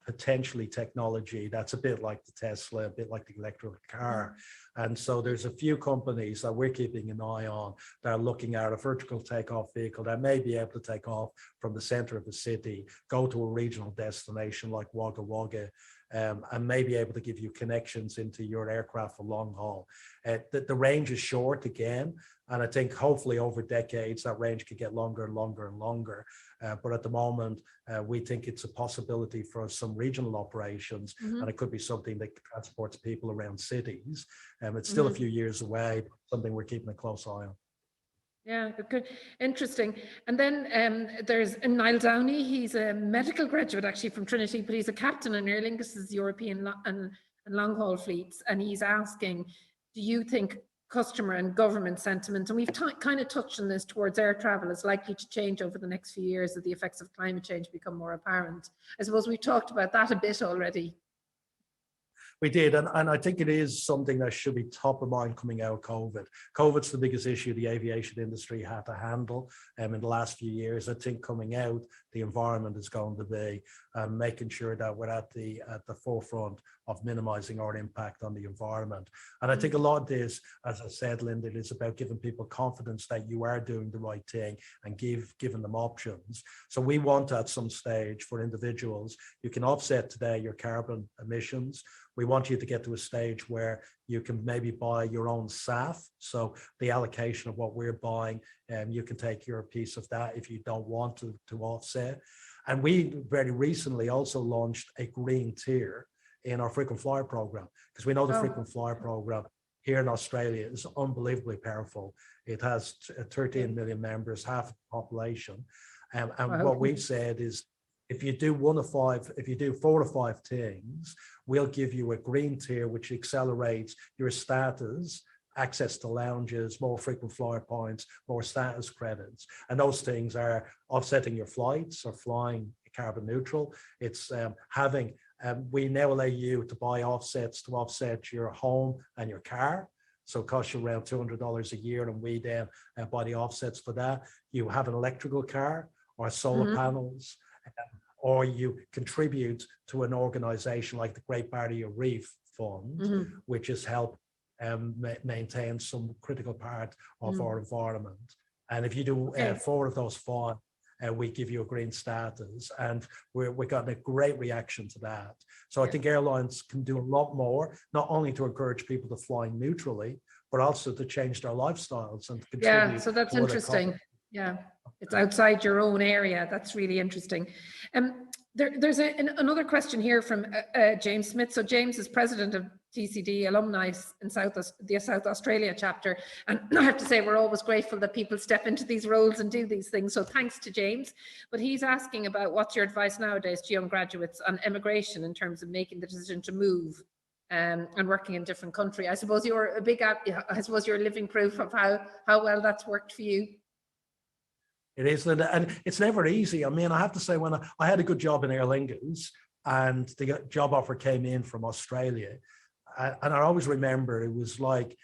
potentially technology that's a bit like the Tesla, a bit like the electric car. And so there's a few companies that we're keeping an eye on that are looking at a vertical takeoff vehicle that may be able to take off from the center of the city, go to a regional destination like Wagga Wagga, and may be able to give you connections into your aircraft for long haul. The range is short again, and I think hopefully over decades that range could get longer and longer and longer. But at the moment, we think it's a possibility for some regional operations, and it could be something that transports people around cities. It's still a few years away, but something we're keeping a close eye on. Yeah, good, interesting. And then there's Niall Downey. He's a medical graduate actually from Trinity, but he's a captain in Aer Lingus' European and long haul fleets. And he's asking, do you think customer and government sentiment, and we've kind of touched on this, towards air travel is likely to change over the next few years as the effects of climate change become more apparent? I suppose we talked about that a bit already. We did, and I think it is something that should be top of mind coming out of COVID. COVID's the biggest issue the aviation industry had to handle in the last few years. I think coming out, the environment is going to be making sure that we're at the forefront of minimizing our impact on the environment. And I think a lot of this, as I said, Linda, it is about giving people confidence that you are doing the right thing and giving them options. So we want at some stage for individuals, you can offset today your carbon emissions. We want you to get to a stage where you can maybe buy your own SAF. So the allocation of what we're buying, you can take your piece of that if you don't want to offset. And we very recently also launched a green tier in our frequent flyer program, because we know the frequent flyer program here in Australia is unbelievably powerful. It has 13 million members, half the population. And what we've said is, if you do 4 to 5 things, we'll give you a green tier, which accelerates your status, access to lounges, more frequent flyer points, more status credits. And those things are offsetting your flights or flying carbon neutral. It's we now allow you to buy offsets to offset your home and your car. So it costs you around $200 a year, and we then buy the offsets for that. You have an electrical car or solar panels, or you contribute to an organization like the Great Barrier Reef Fund, which has helped maintain some critical part of our environment. And if you do 4 of those 5, we give you a green status, and we're getting a great reaction to that. So I think airlines can do a lot more, not only to encourage people to fly neutrally, but also to change their lifestyles and contribute. Yeah, so that's interesting. Yeah, it's outside your own area. That's really interesting. There's another question here from James Smith. So James is president of TCD Alumni in the South Australia chapter. And I have to say, we're always grateful that people step into these roles and do these things. So thanks to James. But he's asking about what's your advice nowadays to young graduates on emigration in terms of making the decision to move and working in a different country. I suppose you're you're living proof of how well that's worked for you. It is, and it's never easy. I mean, I have to say, when I had a good job in Aer Lingus, and the job offer came in from Australia, and I always remember it was like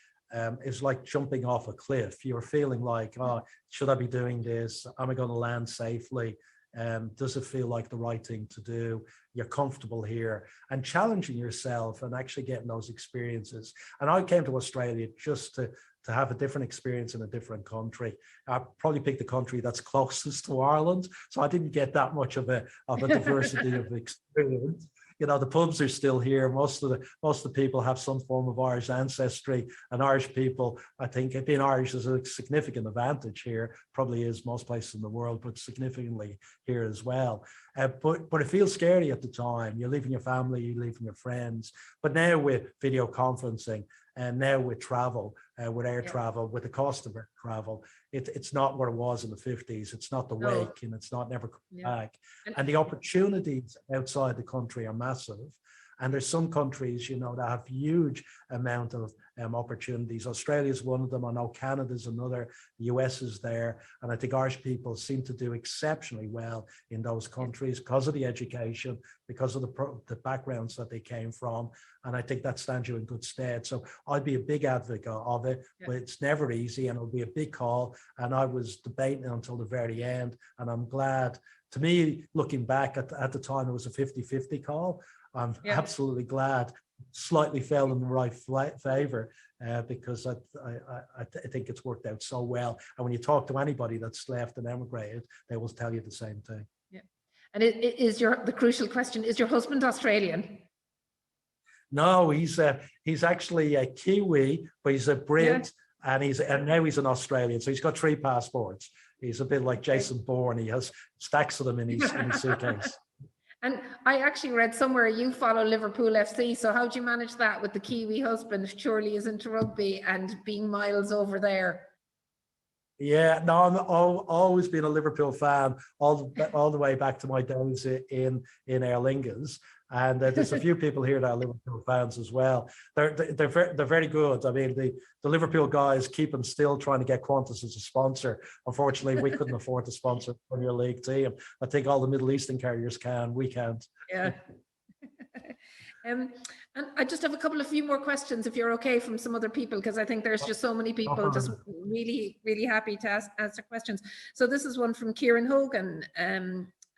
jumping off a cliff. You were feeling like, oh, should I be doing this? Am I going to land safely? Does it feel like the right thing to do? You're comfortable here, and challenging yourself and actually getting those experiences. And I came to Australia just to have a different experience in a different country. I probably picked the country that's closest to Ireland, so I didn't get that much of a diversity of experience. You know, the pubs are still here. Most of the people have some form of Irish ancestry, and Irish people, I think, being Irish is a significant advantage here. Probably is most places in the world, but significantly here as well. But it feels scary at the time. You're leaving your family, you're leaving your friends. But now with video conferencing, and now with travel, with air travel, with the cost of air travel, it's not what it was in the 50s. It's not the wake, and it's not never coming back. And the opportunities outside the country are massive. And there's some countries, you know, that have huge amount of opportunities. Australia is one of them. I know Canada's another. The US is there. And I think Irish people seem to do exceptionally well in those countries because of the education, because of the backgrounds that they came from. And I think that stands you in good stead. So I'd be a big advocate of it, but it's never easy, and it'll be a big call. And I was debating until the very end. And I'm glad, to me, looking back at the time, it was a 50-50 call. I'm absolutely glad slightly fell in the right favor because I think it's worked out so well. And when you talk to anybody that's left and emigrated, they will tell you the same thing. Yeah. And the crucial question, is your husband Australian? No, he's actually a Kiwi, but he's a Brit, and now he's an Australian. So he's got 3 passports. He's a bit like Jason Bourne. He has stacks of them in his suitcase. And I actually read somewhere you follow Liverpool FC. So how do you manage that with the Kiwi husband? Surely is into rugby and being miles over there. Yeah, no, I'm always been a Liverpool fan all the way back to my days in Aer Lingus. And there's a few people here that are Liverpool fans as well. They're very good. I mean, the Liverpool guys keep them still trying to get Qantas as a sponsor. Unfortunately, we couldn't afford to sponsor a Premier League team. I think all the Middle Eastern carriers can. We can't. Yeah. And I just have a few more questions, if you're okay, from some other people, because I think there's just so many people just really, really happy to answer questions. So this is one from Kieran Hogan.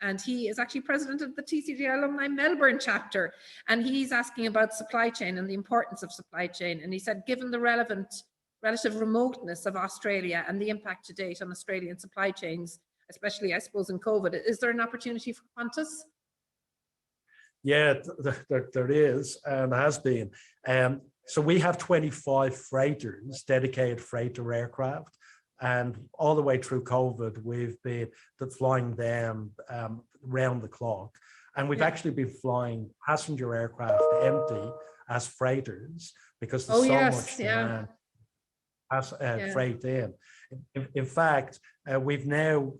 And he is actually president of the TCD Alumni Melbourne chapter. And he's asking about supply chain and the importance of supply chain. And he said, given the relative remoteness of Australia and the impact to date on Australian supply chains, especially, I suppose, in COVID, is there an opportunity for Qantas? Yeah, there is and has been. So we have 25 freighters, dedicated freighter aircraft. And all the way through COVID, we've been flying them round the clock. And we've actually been flying passenger aircraft empty as freighters because there's much demand as freight in. In fact, we've now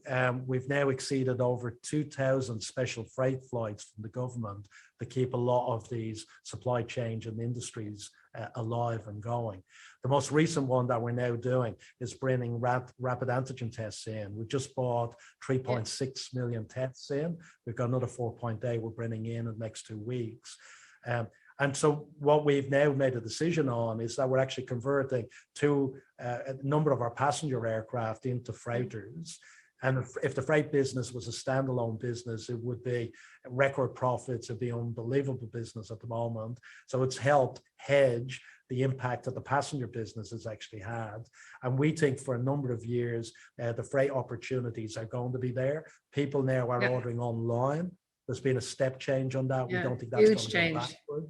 exceeded over 2,000 special freight flights from the government to keep a lot of these supply chains and industries alive and going. The most recent one that we're now doing is bringing rapid antigen tests in. We just bought 3.6 million tests in. We've got another 4.8 we're bringing in the next 2 weeks. And so what we've now made a decision on is that we're actually converting a number of our passenger aircraft into freighters. And if the freight business was a standalone business, it would be record profits. It'd be unbelievable business at the moment. So it's helped hedge the impact that the passenger business has actually had. And we think for a number of years, the freight opportunities are going to be there. People now are ordering online. There's been a step change on that. We don't think that's going to go backward.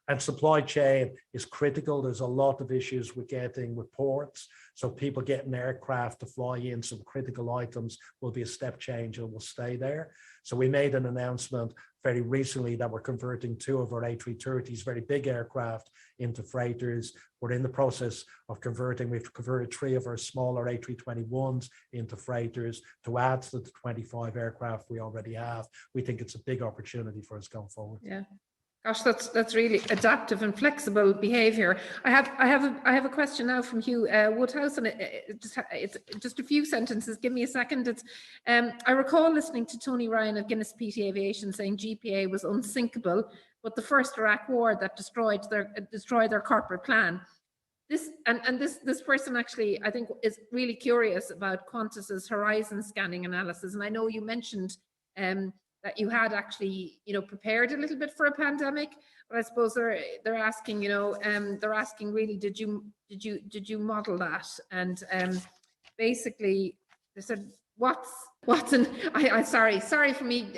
And supply chain is critical. There's a lot of issues with ports. So people getting aircraft to fly in some critical items will be a step change and will stay there. So we made an announcement very recently that we're converting 2 of our A330s, very big aircraft, into freighters. We're in the process of converting. We've converted 3 of our smaller A321s into freighters to add to the 25 aircraft we already have. We think it's a big opportunity for us going forward. Yeah. Gosh, that's really adaptive and flexible behaviour. I have a question now from Hugh Woodhouse, and it's just a few sentences. Give me a second. It's I recall listening to Tony Ryan of Guinness PT Aviation saying GPA was unsinkable, but the first Iraq war that destroyed their corporate plan. This person actually, I think, is really curious about Qantas's horizon scanning analysis, and I know you mentioned that you had actually, prepared a little bit for a pandemic, but I suppose they're asking, they're asking really, did you model that? And basically, they said, what's in? Sorry for me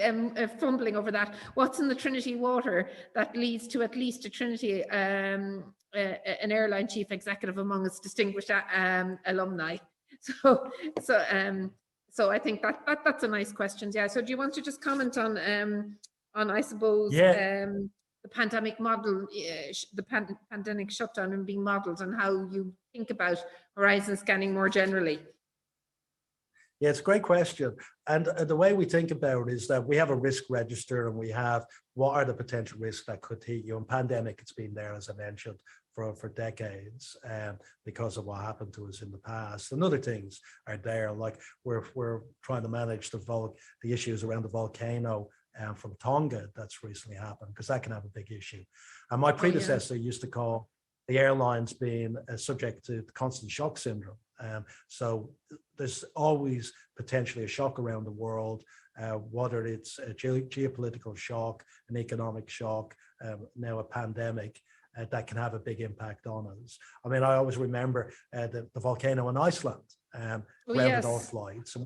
fumbling over that. What's in the Trinity water that leads to at least a Trinity, an airline chief executive among its distinguished alumni? So I think that's a nice question. Yeah. So do you want to just comment on I suppose the pandemic model, the pandemic shutdown and being modelled, and how you think about horizon scanning more generally? Yeah, it's a great question. And the way we think about it is that we have a risk register, and we have what are the potential risks that could hit you. And pandemic, it's been there, as I mentioned, for decades, because of what happened to us in the past. And other things are there, like we're trying to manage the issues around the volcano from Tonga that's recently happened, because that can have a big issue. And my predecessor used to call the airlines being subject to constant shock syndrome. So there's always potentially a shock around the world, whether it's a geopolitical shock, an economic shock, now a pandemic. That can have a big impact on us. I mean, I always remember the volcano in Iceland, grounded all flights.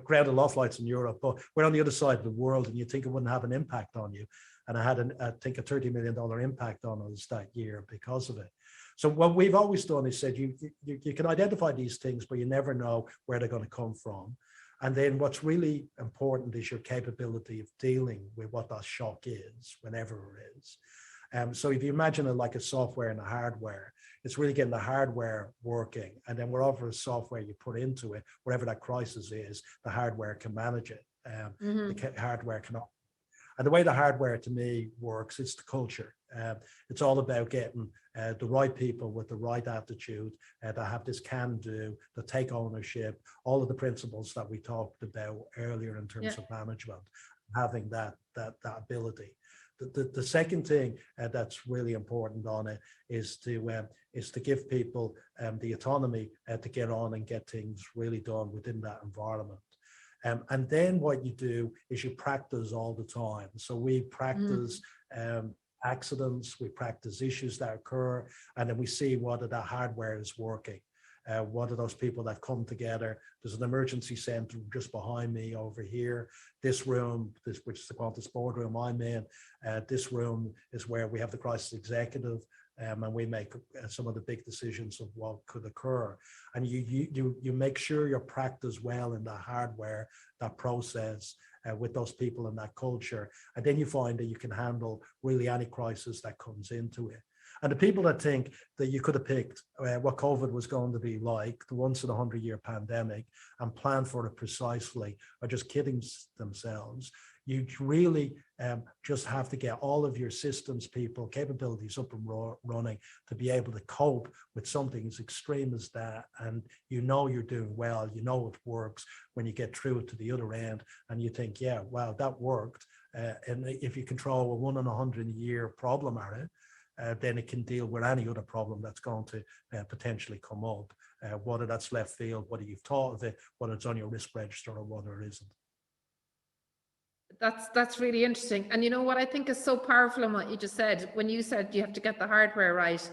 Grounded a lot of flights in Europe, but we're on the other side of the world, and you think it wouldn't have an impact on you. And I had, I think, a $30 million impact on us that year because of it. So what we've always done is said you can identify these things, but you never know where they're going to come from. And then what's really important is your capability of dealing with what that shock is, whenever it is. So if you imagine it like a software and a hardware, it's really getting the hardware working, and then whatever software you put into it, whatever that crisis is, the hardware can manage it. The hardware cannot. And the way the hardware, to me, works, it's the culture. It's all about getting the right people with the right attitude that have this can-do, that take ownership, all of the principles that we talked about earlier in terms of management, having that ability. The second thing that's really important on it is to give people the autonomy to get on and get things really done within that environment. And then what you do is you practice all the time. So we practice accidents, we practice issues that occur, and then we see whether that hardware is working. What are those people that come together? There's an emergency center just behind me over here. This room, which is the Qantas boardroom I'm in, this room is where we have the crisis executive, and we make some of the big decisions of what could occur. And you make sure you're practiced well in the hardware, that process, with those people and that culture. And then you find that you can handle really any crisis that comes into it. And the people that think that you could have picked what COVID was going to be like, the once in a 100-year pandemic, and plan for it precisely, are just kidding themselves. You really just have to get all of your systems, people, capabilities up and running to be able to cope with something as extreme as that. And you know you're doing well, you know it works when you get through it to the other end, and you think, yeah, wow, that worked. And if you control a 1 in a 100-year problem at it, then it can deal with any other problem that's going to potentially come up. whether that's left field, whether you've thought of it, whether it's on your risk register or whether it isn't. That's really interesting. And you know what I think is so powerful in what you just said, when you said you have to get the hardware right,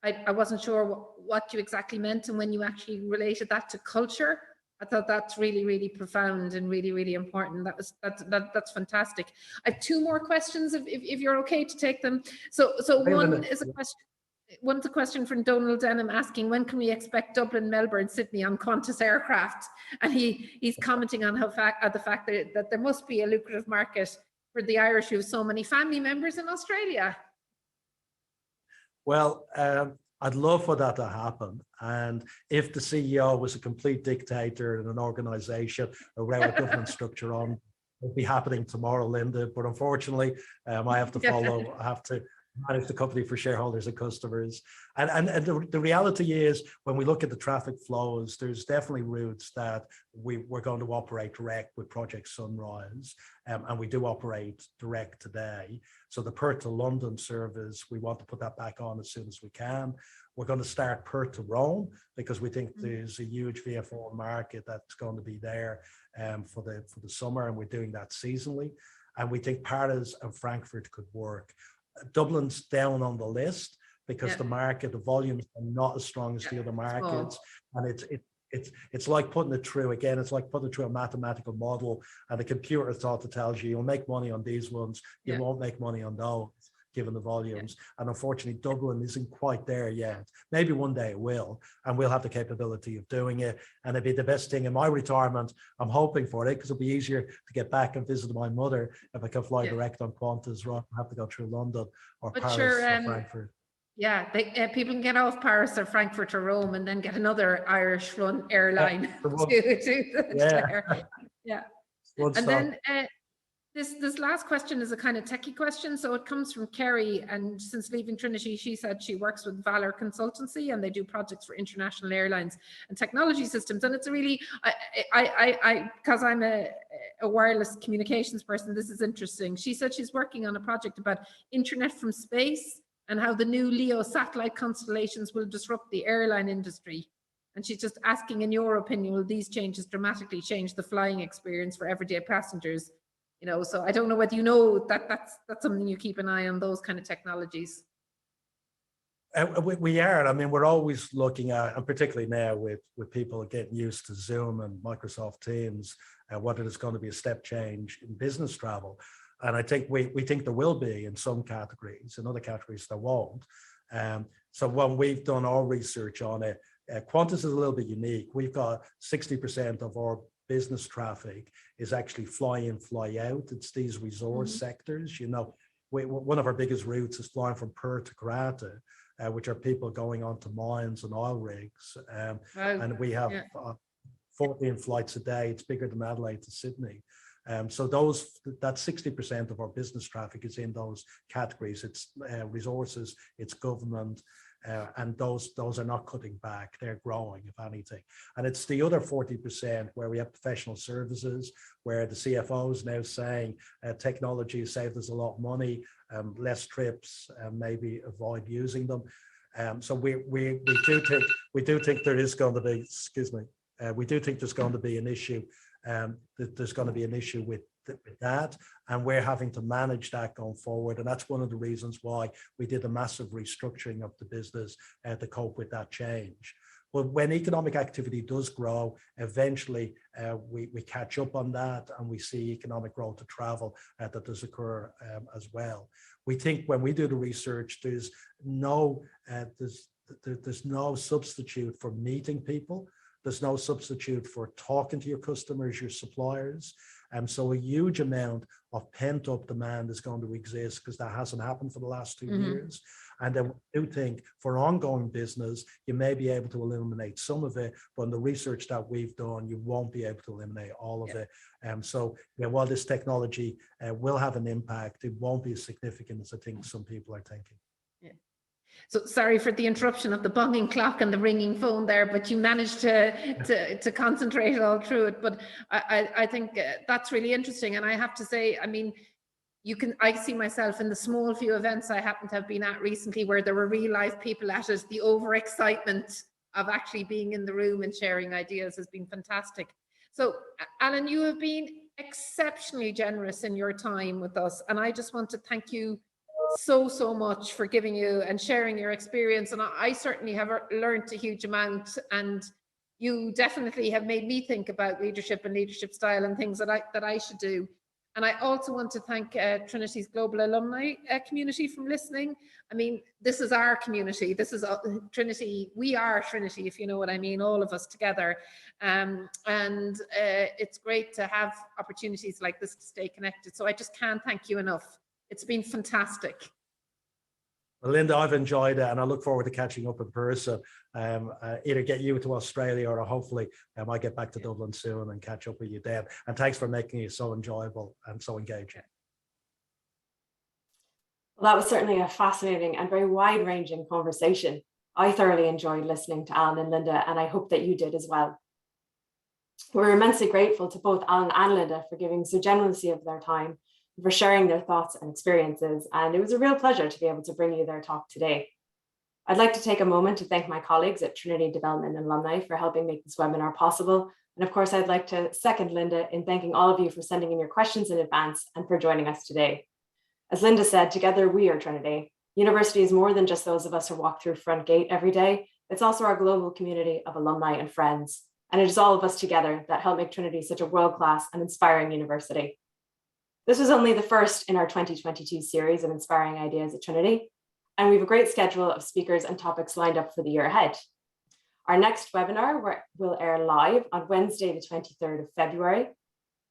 I wasn't sure what you exactly meant, and when you actually related that to culture, I thought that's really, really profound and really, really important. That's fantastic. I have two more questions if you're okay to take them. So one is a question. One's a question from Donald Denham asking, when can we expect Dublin, Melbourne, Sydney on Qantas aircraft? And he's commenting on the fact that there must be a lucrative market for the Irish who have so many family members in Australia. Well, I'd love for that to happen. And if the CEO was a complete dictator in an organization around a government structure on, it'll be happening tomorrow, Linda. But unfortunately, I have to follow, I have to manage the company for shareholders and customers. And the reality is, when we look at the traffic flows, there's definitely routes that we're going to operate direct with Project Sunrise, and we do operate direct today. So the Perth to London service, we want to put that back on as soon as we can. We're going to start Perth to Rome because we think there's a huge VFR market that's going to be there for the summer, and we're doing that seasonally. And we think Paris and Frankfurt could work. Dublin's down on the list because the market, the volumes are not as strong as the other markets, and it's like putting it through again. It's like putting it through a mathematical model, and the computer thought to tells you you'll make money on these ones, you won't make money on those, given the volumes. And unfortunately, Dublin isn't quite there yet. Maybe one day it will, and we'll have the capability of doing it. And it'd be the best thing in my retirement. I'm hoping for it because it'll be easier to get back and visit my mother if I can fly direct on Qantas rather than have to go through London or Paris or Frankfurt. Yeah, people can get off Paris or Frankfurt or Rome and then get another Irish-run airline Yeah. And then this last question is a kind of techie question. So it comes from Kerry, and since leaving Trinity, she said she works with Valor Consultancy, and they do projects for international airlines and technology systems. And it's a really, because I'm a wireless communications person, this is interesting. She said she's working on a project about internet from space and how the new LEO satellite constellations will disrupt the airline industry. And she's just asking, in your opinion, will these changes dramatically change the flying experience for everyday passengers? You know, so I don't know whether you know that that's something you keep an eye on, those kind of technologies. We are. I mean, we're always looking at, and particularly now with people getting used to Zoom and Microsoft Teams, whether there's going to be a step change in business travel. And I think we think there will be in some categories. In other categories, there won't. So when we've done our research on it, Qantas is a little bit unique. We've got 60% of our business traffic is actually fly in, fly out. It's these resource sectors. You know, one of our biggest routes is flying from Perth to Grata, which are people going onto mines and oil rigs. And we have 14 flights a day. It's bigger than Adelaide to Sydney. So that 60% of our business traffic is in those categories. It's resources, it's government, and those are not cutting back. They're growing, if anything. And it's the other 40% where we have professional services, where the CFO is now saying technology has saved us a lot of money, less trips, and maybe avoid using them. So we do think there is going to be, we do think there's going to be an issue. There's going to be an issue with that, and we're having to manage that going forward. And that's one of the reasons why we did a massive restructuring of the business to cope with that change. But when economic activity does grow, eventually we catch up on that, and we see economic growth to travel that does occur as well. We think when we do the research, there's no substitute for meeting people. There's no substitute for talking to your customers, your suppliers. So a huge amount of pent-up demand is going to exist because that hasn't happened for the last 2 years. And then we do think for ongoing business, you may be able to eliminate some of it, but in the research that we've done, you won't be able to eliminate all of it. So while this technology will have an impact, it won't be as significant as I think some people are thinking. So sorry for the interruption of the bonging clock and the ringing phone there, but you managed to concentrate all through it. But I think that's really interesting. And I have to say, I mean, I see myself in the small few events I happen to have been at recently where there were real life people at it, the overexcitement. of actually being in the room and sharing ideas has been fantastic. So, Alan, you have been exceptionally generous in your time with us, and I just want to thank you so much for giving you and sharing your experience. And I certainly have learned a huge amount, and you definitely have made me think about leadership and leadership style and things that I should do. And I also want to thank Trinity's global alumni community from listening. I mean, this is our community. This is Trinity. We are Trinity, if you know what I mean, all of us together. It's great to have opportunities like this to stay connected. So I just can't thank you enough. It's been fantastic. Well, Linda, I've enjoyed it, and I look forward to catching up in person. Either get you to Australia, or hopefully I might get back to Dublin soon and catch up with you then. And thanks for making it so enjoyable and so engaging. Well, that was certainly a fascinating and very wide-ranging conversation. I thoroughly enjoyed listening to Alan and Linda, and I hope that you did as well. We're immensely grateful to both Alan and Linda for giving so generously of their time, for sharing their thoughts and experiences, and it was a real pleasure to be able to bring you their talk today. I'd like to take a moment to thank my colleagues at Trinity Development and Alumni for helping make this webinar possible. And of course, I'd like to second Linda in thanking all of you for sending in your questions in advance and for joining us today. As Linda said, together we are Trinity. University is more than just those of us who walk through front gate every day. It's also our global community of alumni and friends. And it is all of us together that help make Trinity such a world-class and inspiring university. This was only the first in our 2022 series of Inspiring Ideas at Trinity, and we have a great schedule of speakers and topics lined up for the year ahead. Our next webinar will air live on Wednesday, the 23rd of February.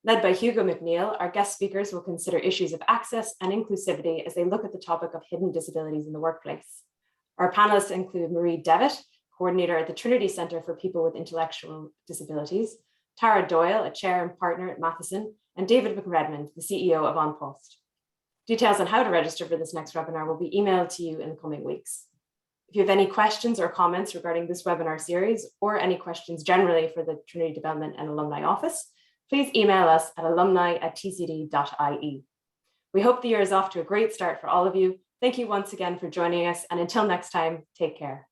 Led by Hugo McNeil, our guest speakers will consider issues of access and inclusivity as they look at the topic of hidden disabilities in the workplace. Our panelists include Marie Devitt, coordinator at the Trinity Centre for People with Intellectual Disabilities, Tara Doyle, a chair and partner at Matheson, and David McRedmond, the CEO of On Post. Details on how to register for this next webinar will be emailed to you in the coming weeks. If you have any questions or comments regarding this webinar series, or any questions generally for the Trinity Development and Alumni Office, please email us at alumni@tcd.ie. We hope the year is off to a great start for all of you. Thank you once again for joining us, and until next time, take care.